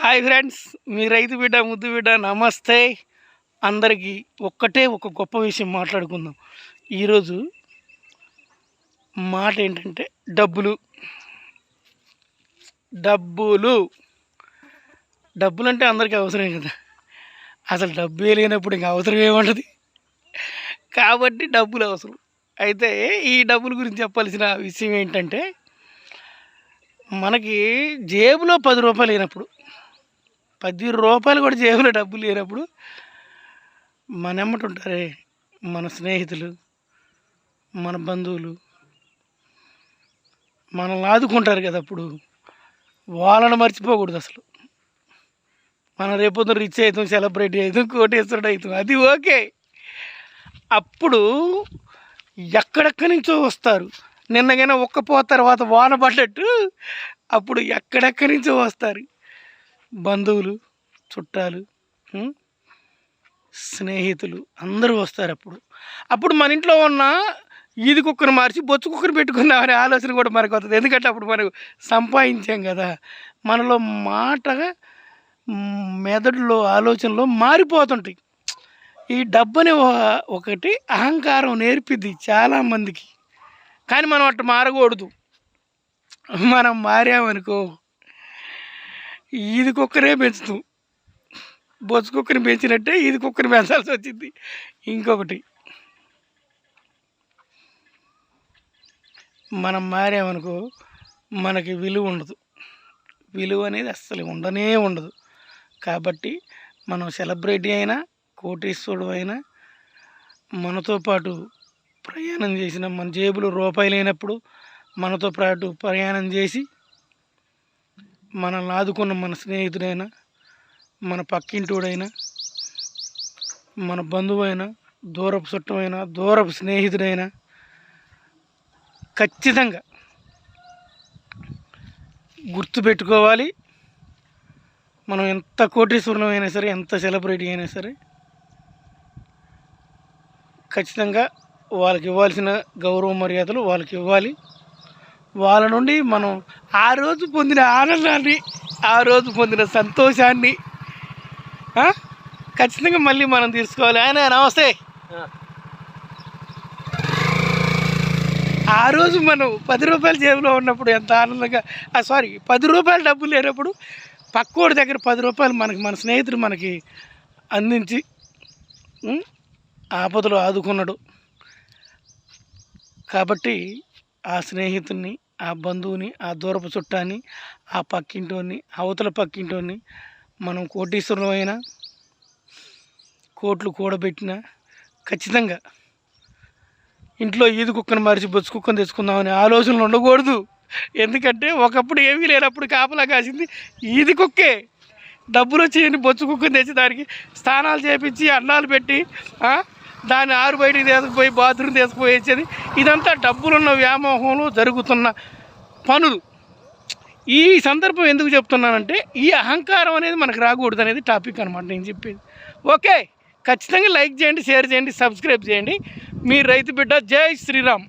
Hi friends, మీ రైతు బిడ్డ ముద్దు బిడ్డ నమస్తే అందరికీ. ఒక గొప్ప విషయం మాట్లాడుకుందాం ఈరోజు. మాట ఏంటంటే డబ్బులు డబ్బులు డబ్బులు అంటే అందరికీ అవసరమే కదా. అసలు డబ్బే లేనప్పుడు ఇంకా అవసరం ఏముంటుంది కాబట్టి డబ్బులు అవసరం. అయితే ఈ డబ్బుల గురించి చెప్పాల్సిన విషయం ఏంటంటే, మనకి జేబులో 10 రూపాయలు లేనప్పుడు, 10 రూపాయలు కూడా జేబులో డబ్బులు లేనప్పుడు మన ఎమ్మటి ఉంటారే మన స్నేహితులు, మన బంధువులు మనల్ని ఆదుకుంటారు కదా. అప్పుడు వాళ్ళని మర్చిపోకూడదు. అసలు మనం రేపొద్దున రిచ్ అవుతాం, సెలబ్రిటీ అవుతాం, కోటేశ్వరుడు అవుతాం, అది ఓకే. అప్పుడు ఎక్కడెక్కడి నుంచో వస్తారు. నిన్నగానే ఒక్కపోత తర్వాత వాన పడ్డట్టు అప్పుడు ఎక్కడెక్కడి నుంచో వస్తారు బంధువులు, చుట్టాలు, స్నేహితులు అందరూ వస్తారు. అప్పుడు మన ఇంట్లో ఉన్న ఈది కుక్కను మార్చి బొచ్చు కుక్కను పెట్టుకున్నామనే ఆలోచన కూడా మనకు వస్తుంది. ఎందుకంటే అప్పుడు మనకు సంపాదించాం కదా. మనలో మాట, మెదడులో ఆలోచనలో మారిపోతుంటాయి. ఈ డబ్బు అనే ఒకటి అహంకారం నేర్పిద్ది చాలామందికి. కానీ మనం అట్లా మారకూడదు. మనం మారామనుకో ఈది కుక్కనే పెంచుతాం, బొచ్చు కుక్కని పెంచినట్టే ఈది కుక్కని పెంచాల్సి వచ్చింది. ఇంకొకటి, మనం మారామనుకో మనకి విలువ ఉండదు. విలువ అనేది అస్సలు ఉండదు. కాబట్టి మనం సెలబ్రిటీ అయినా, కోటీశ్వరుడు అయినా, మనతో పాటు ప్రయాణం చేసిన, మన జేబులో రూపాయి లేనప్పుడు మనతో పాటు ప్రయాణం చేసి మనల్ని ఆదుకున్న మన స్నేహితుడైనా, మన పక్కింటోడైనా, మన బంధువైనా, దూరపు చుట్టమైనా, దూరపు స్నేహితుడైనా ఖచ్చితంగా గుర్తుపెట్టుకోవాలి. మనం ఎంత కోటీశ్వరం అయినా సరే, ఎంత సెలబ్రిటీ అయినా సరే, ఖచ్చితంగా వాళ్ళకి ఇవ్వాల్సిన గౌరవ మర్యాదలు వాళ్ళకి ఇవ్వాలి. వాళ్ళ నుండి మనం ఆ రోజు పొందిన ఆనందాన్ని, ఆ రోజు పొందిన సంతోషాన్ని ఖచ్చితంగా మళ్ళీ మనం తీసుకోవాలి. ఆయన నమస్తే. ఆ రోజు మనం 10 రూపాయల జేబులో ఉన్నప్పుడు ఎంత ఆనందంగా, 10 రూపాయలు డబ్బులు లేనప్పుడు పక్కోడి దగ్గర 10 రూపాయలు మన స్నేహితుడు మనకి అందించి ఆపదలో ఆదుకున్నాడు. కాబట్టి ఆ స్నేహితుడిని, ఆ బంధువుని, ఆ దూరపు చుట్టాన్ని, ఆ పక్కింటోని, అవతల పక్కింటోని మనం కోటీశ్వరం అయినా, కోట్లు కూడబెట్టినా ఖచ్చితంగా ఇంట్లో ఈది కుక్కను మరిచి బొచ్చు కుక్కను తెచ్చుకుందామనే ఆలోచనలు ఉండకూడదు. ఎందుకంటే ఒకప్పుడు ఏమీ లేనప్పుడు కాపలా కాసింది ఈది కుక్కే. డబ్బులు వచ్చి బొచ్చు కుక్కను తెచ్చి దానికి స్నానాలు చేపించి అన్నాలు పెట్టి దాన్ని ఆరు బయటికి తీసుకుపోయి బాత్రూమ్ తీసుకుపోయి వచ్చేది. ఇదంతా డబ్బులున్న వ్యామోహంలో జరుగుతున్న పనులు. ఈ సందర్భం ఎందుకు చెప్తున్నానంటే, ఈ అహంకారం అనేది మనకు రాకూడదు అనేది టాపిక్ అనమాట నేను చెప్పేది. ఓకే, ఖచ్చితంగా లైక్ చేయండి, షేర్ చేయండి, సబ్స్క్రైబ్ చేయండి. మీ రైతు బిడ్డ. జై శ్రీరామ్.